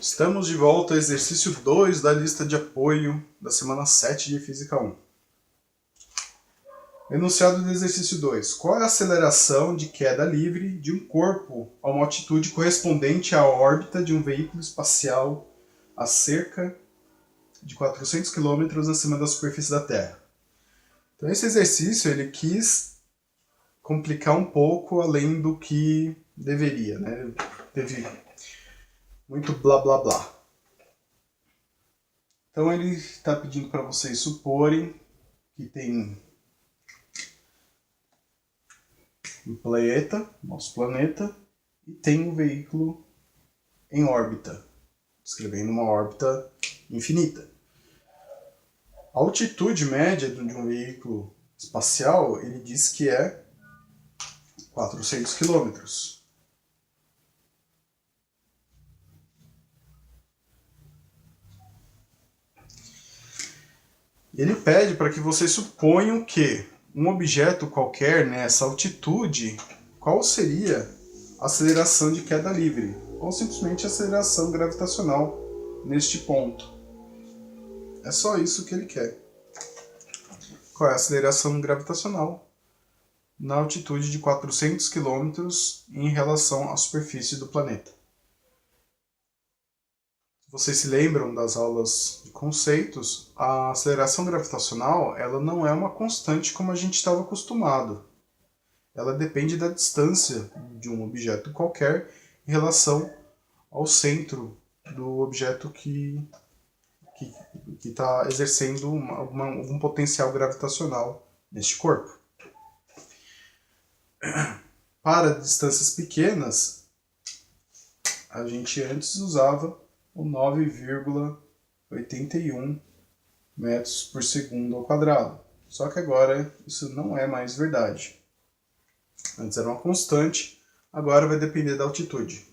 Estamos de volta ao exercício 2 da lista de apoio da semana 7 de Física 1. Enunciado do exercício 2. Qual é a aceleração de queda livre de um corpo a uma altitude correspondente à órbita de um veículo espacial a cerca de 400 km acima da superfície da Terra? Então esse exercício ele quis complicar um pouco além do que deveria, né? Teve muito blá blá blá. Então ele está pedindo para vocês suporem que tem um planeta, nosso planeta, e tem um veículo em órbita, descrevendo uma órbita infinita. A altitude média de um veículo espacial, ele diz que é 400 km. Ele pede para que vocês suponham que um objeto qualquer nessa altitude, qual seria a aceleração de queda livre, ou simplesmente a aceleração gravitacional neste ponto. É só isso que ele quer. Qual é a aceleração gravitacional na altitude de 400 km em relação à superfície do planeta? Vocês se lembram das aulas de conceitos, a aceleração gravitacional ela não é uma constante como a gente estava acostumado. Ela depende da distância de um objeto qualquer em relação ao centro do objeto que está exercendo algum potencial gravitacional neste corpo. Para distâncias pequenas, a gente antes usava o 9,81 metros por segundo ao quadrado. Só que agora isso não é mais verdade. Antes era uma constante, agora vai depender da altitude.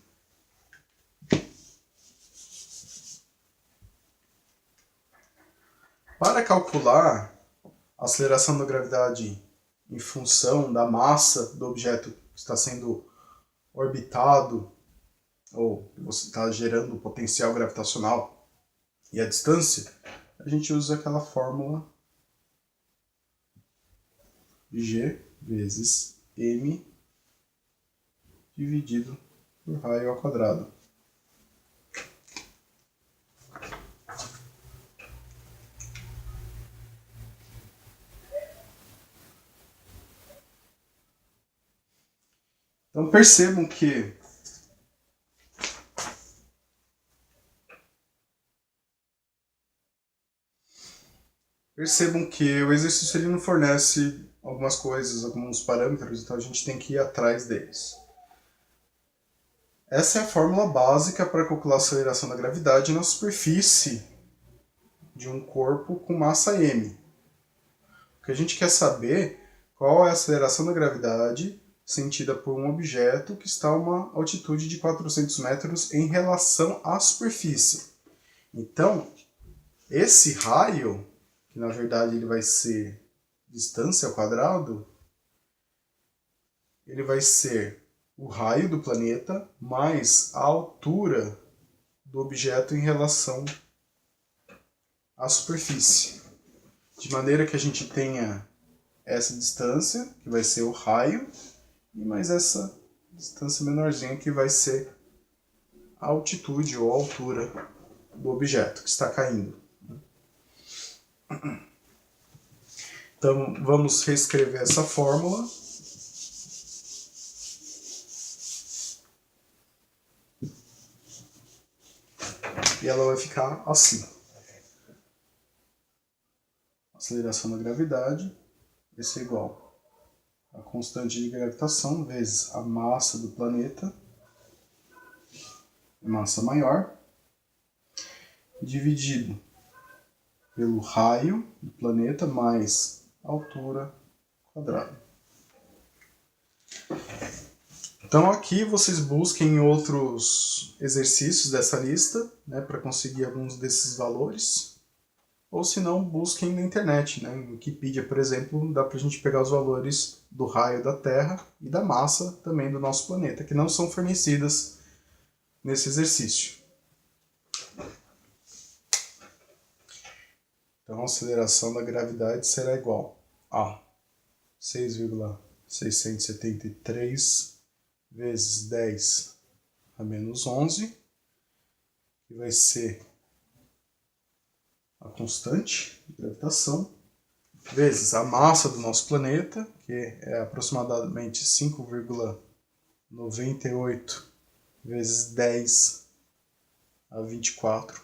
Para calcular a aceleração da gravidade em função da massa do objeto que está sendo orbitado, ou você está gerando potencial gravitacional e a distância, a gente usa aquela fórmula G vezes M dividido por raio ao quadrado. Então percebam que o exercício ele não fornece algumas coisas, alguns parâmetros, então a gente tem que ir atrás deles. Essa é a fórmula básica para calcular a aceleração da gravidade na superfície de um corpo com massa m. O que a gente quer saber qual é a aceleração da gravidade sentida por um objeto que está a uma altitude de 400 metros em relação à superfície. Então, esse raio, que na verdade ele vai ser distância ao quadrado, ele vai ser o raio do planeta mais a altura do objeto em relação à superfície. De maneira que a gente tenha essa distância, que vai ser o raio, e mais essa distância menorzinha, que vai ser a altitude ou a altura do objeto que está caindo. Então, vamos reescrever essa fórmula. E ela vai ficar assim. A aceleração da gravidade vai ser igual a constante de gravitação vezes a massa do planeta, massa maior, dividido pelo raio do planeta mais a altura quadrada. Então aqui vocês busquem outros exercícios dessa lista, né, para conseguir alguns desses valores. Ou se não, busquem na internet, né? Em Wikipedia, por exemplo, dá para a gente pegar os valores do raio da Terra e da massa também do nosso planeta, que não são fornecidas nesse exercício. Então a aceleração da gravidade será igual a 6,673 vezes 10 a menos 11, que vai ser a constante de gravitação, vezes a massa do nosso planeta, que é aproximadamente 5,98 vezes 10 a 24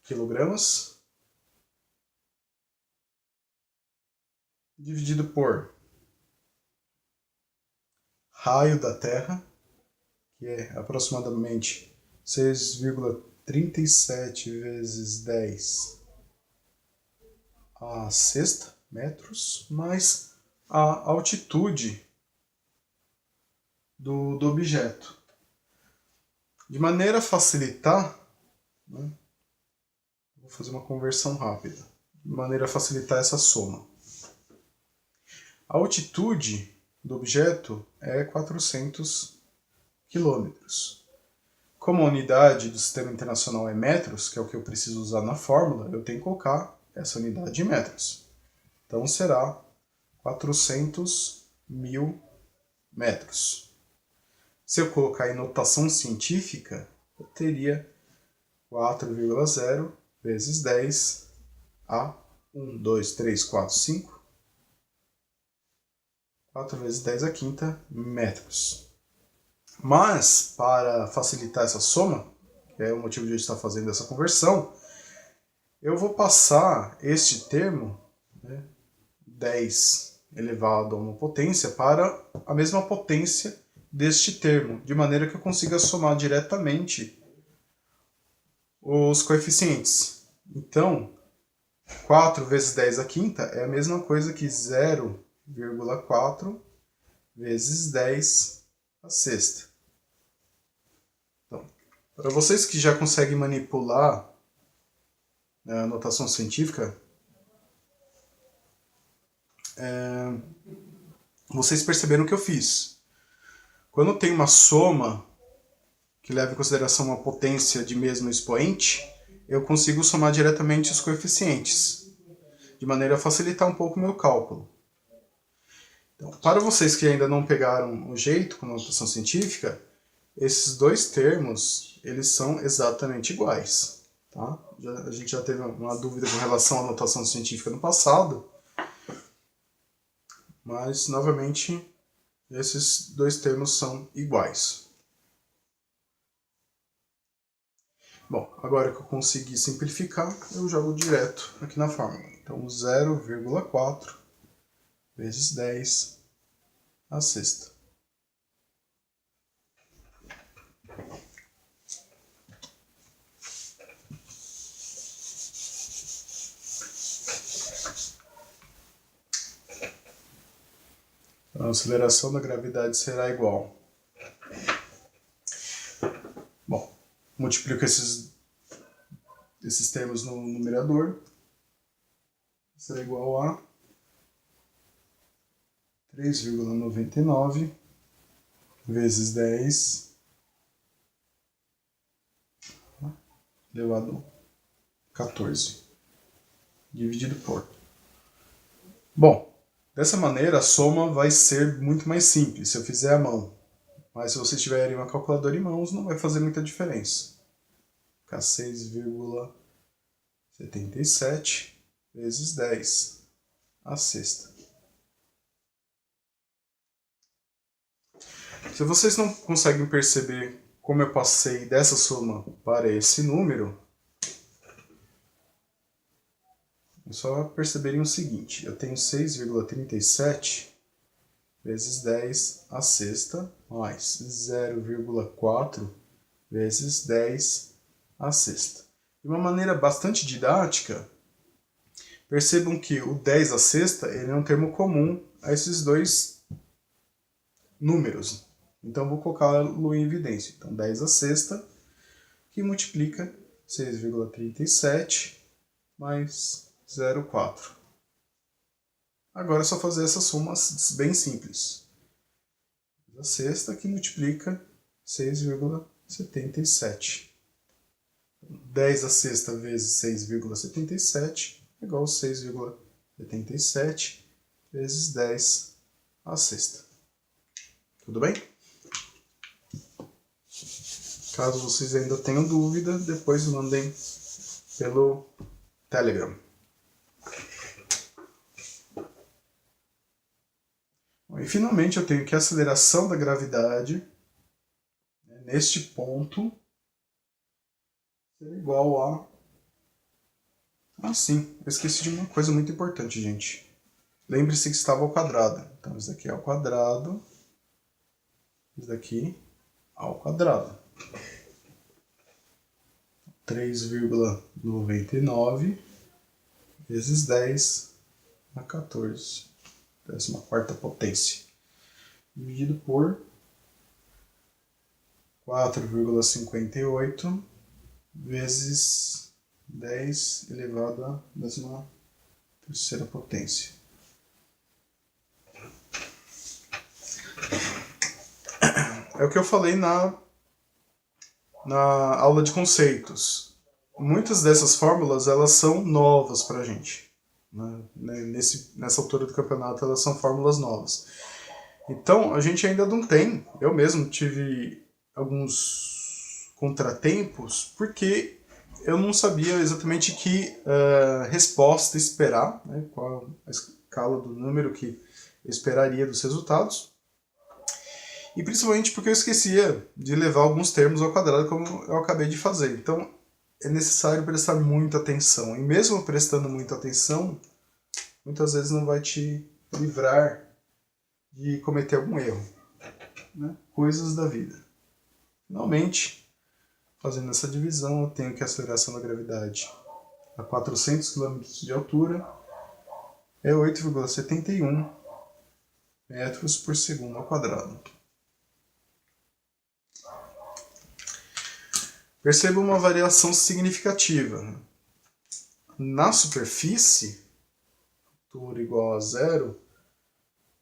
quilogramas, dividido por raio da Terra, que é aproximadamente 6,37 vezes 10 a sexta metros, mais a altitude do objeto. De maneira a facilitar, né, vou fazer uma conversão rápida, de maneira a facilitar essa soma. A altitude do objeto é 400 quilômetros. Como a unidade do Sistema Internacional é metros, que é o que eu preciso usar na fórmula, eu tenho que colocar essa unidade em metros. Então será 400.000 metros. Se eu colocar em notação científica, eu teria 4,0 vezes 10 a 1, 2, 3, 4, 5. 4 vezes 10 a quinta metros. Mas, para facilitar essa soma, que é o motivo de eu estar fazendo essa conversão, eu vou passar este termo, né, 10 elevado a uma potência, para a mesma potência deste termo, de maneira que eu consiga somar diretamente os coeficientes. Então, 4 vezes 10 a quinta é a mesma coisa que 0,4 vezes 10 a sexta. Então, para vocês que já conseguem manipular a notação científica, vocês perceberam o que eu fiz. Quando tem uma soma que leva em consideração uma potência de mesmo expoente, eu consigo somar diretamente os coeficientes, de maneira a facilitar um pouco o meu cálculo. Então, para vocês que ainda não pegaram o jeito com a notação científica, esses dois termos, eles são exatamente iguais. Tá? A gente já teve uma dúvida com relação à notação científica no passado, mas, novamente, esses dois termos são iguais. Bom, agora que eu consegui simplificar, eu jogo direto aqui na fórmula. Então, 0,4 vezes 10 a sexta. A aceleração da gravidade será igual. Bom, multiplico esses termos no numerador. Será igual a 3,99 vezes 10 elevado a 14, dividido por. Bom, dessa maneira a soma vai ser muito mais simples se eu fizer à mão. Mas se vocês tiverem uma calculadora em mãos, não vai fazer muita diferença. Ficar 6,77 vezes 10 a sexta. Se vocês não conseguem perceber como eu passei dessa soma para esse número, é só perceberem o seguinte: eu tenho 6,37 vezes 10 a sexta, mais 0,4 vezes 10 a sexta. De uma maneira bastante didática, percebam que o 10 a sexta ele é um termo comum a esses dois números. Então, vou colocá-lo em evidência. Então, 10 a sexta, que multiplica 6,37 mais 0,4. Agora é só fazer essa soma bem simples. 10 a sexta, que multiplica 6,77. 10 a sexta vezes 6,77 igual a 6,87 vezes 10 à sexta. Tudo bem? Caso vocês ainda tenham dúvida, depois mandem pelo Telegram. Bom, e finalmente eu tenho que a aceleração da gravidade, neste ponto, ser igual a... Ah, sim, eu esqueci de uma coisa muito importante, gente. Lembre-se que estava ao quadrado. Então, isso daqui é ao quadrado, isso daqui ao quadrado. 3,99 vezes 10 a 14, 14ª potência, dividido por 4,58 vezes 10 elevado à 13ª potência. É o que eu falei na aula de conceitos. Muitas dessas fórmulas, elas são novas para a gente. Né? Nessa altura do campeonato, elas são fórmulas novas. Então, a gente ainda não tem. Eu mesmo tive alguns contratempos, porque eu não sabia exatamente que resposta esperar, né? Qual a escala do número que eu esperaria dos resultados. E principalmente porque eu esquecia de levar alguns termos ao quadrado, como eu acabei de fazer. Então, é necessário prestar muita atenção. E mesmo prestando muita atenção, muitas vezes não vai te livrar de cometer algum erro. Né? Coisas da vida. Finalmente, fazendo essa divisão, eu tenho que a aceleração da gravidade a 400 km de altura é 8,71 metros por segundo ao quadrado. Perceba uma variação significativa. Na superfície, altura igual a zero,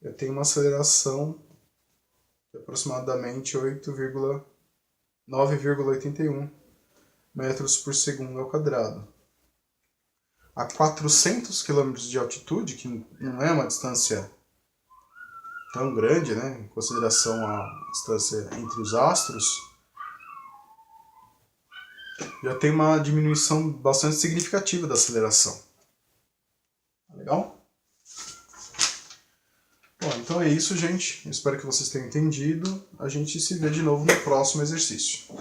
eu tenho uma aceleração de aproximadamente 9,81 metros por segundo ao quadrado. A 400 km de altitude, que não é uma distância tão grande, né, em consideração à distância entre os astros, já tem uma diminuição bastante significativa da aceleração. Legal? Bom, então é isso, gente. Eu espero que vocês tenham entendido. A gente se vê de novo no próximo exercício.